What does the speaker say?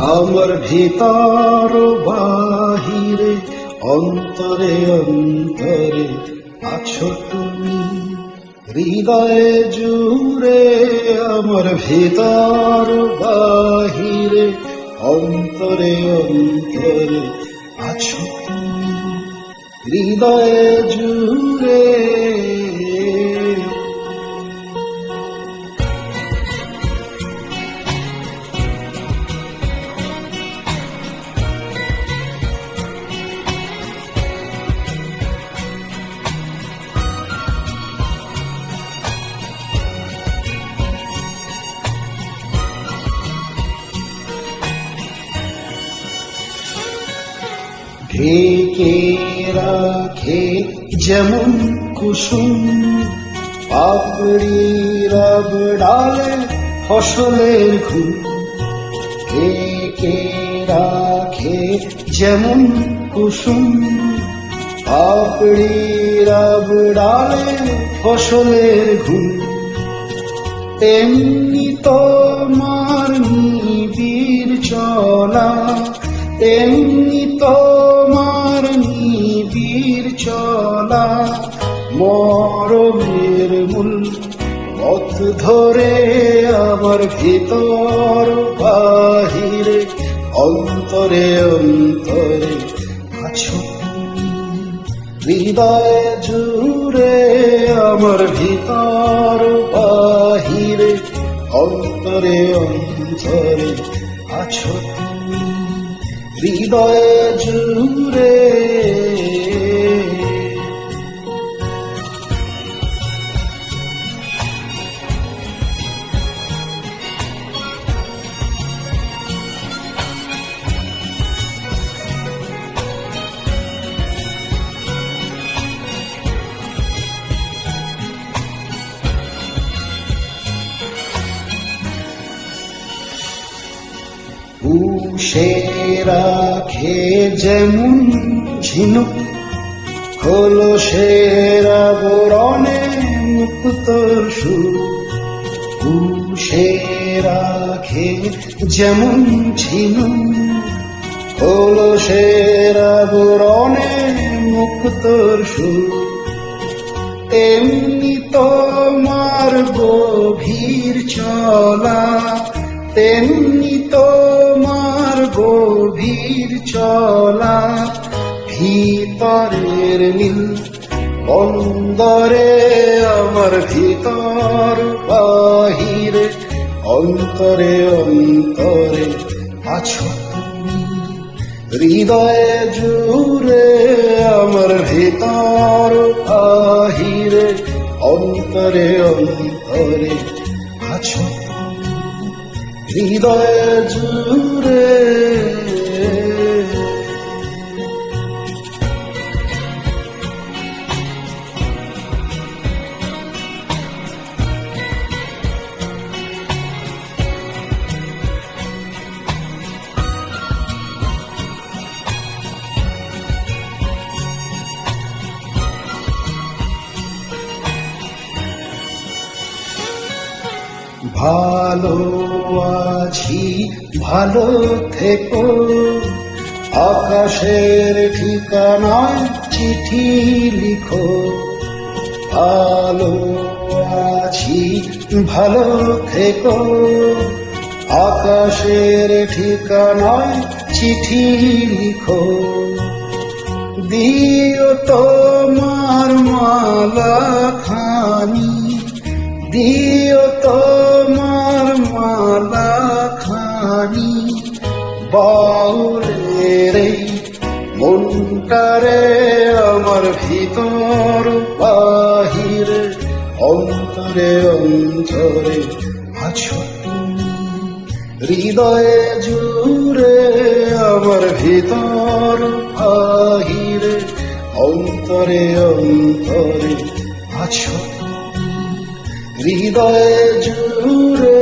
আমার ভিতর বাহিরে অন্তরে অন্তরে আছো তুমি, হৃদয়ে জুড়ে আমার ভিতর বাহিরে অন্তরে অন্তরে আছো তুমি, হৃদয়ে জুড়ে। ঢেকে রাখে যেমন কুসুম পাপড়ির ডালে ফসলের ঘুম, ঢেকে রাখে যেমন কুসুম পাপড়ির ডালে ফসলের ঘুম, তেমনি তোমার নিবিড় চলা, তেমনি তোমার নিবিড় চলা, মরমের মূল পথ ধরে আমার ভিতর বাহিরে অন্তরে অন্তরে আছো তুমি, হৃদয়ে জুড়ে আমার ভিতর বাহিরে অন্তরে অন্তরে আছো তুমি, হৃদয়ে জুড়ে। পুষে রাখে যেমন ঝিনুক খোলসের আবরণে মুক্ত সুর, পুষে রাখে যেমন ঝিনুক খোলসের আবরণে মুক্ত সুর, তেমনি তোমার গভীর চলা, তেমনি তোমার গভীর চলা, ভিতরের নীল বন্দরে আমার ভিতর বাহিরে অন্তরে অন্তরে আছো তুমি, হৃদয়ে জুড়ে আমার ভিতর বাহিরে অন্তরে অন্তরে আছো তুমি, হৃদয়ে জুড়ে। ভালো আছি ভালো থেকো, আকাশের ঠিকানায় চিঠি লিখো, ভালো আছি ভালো থেকো, আকাশের ঠিকানায় চিঠি লিখো, দিও তোমার মালা খানি, দিও তোমার মালা খানি, বাউলের মনটারে আমার ভিতর বাহিরে অন্তরে অন্তরে আছো তুমি, হৃদয়ে জুড়ে আমার ভিতর বাহিরে অন্তরে অন্তরে আছো তুমি, হৃদয়ে জুড়ে।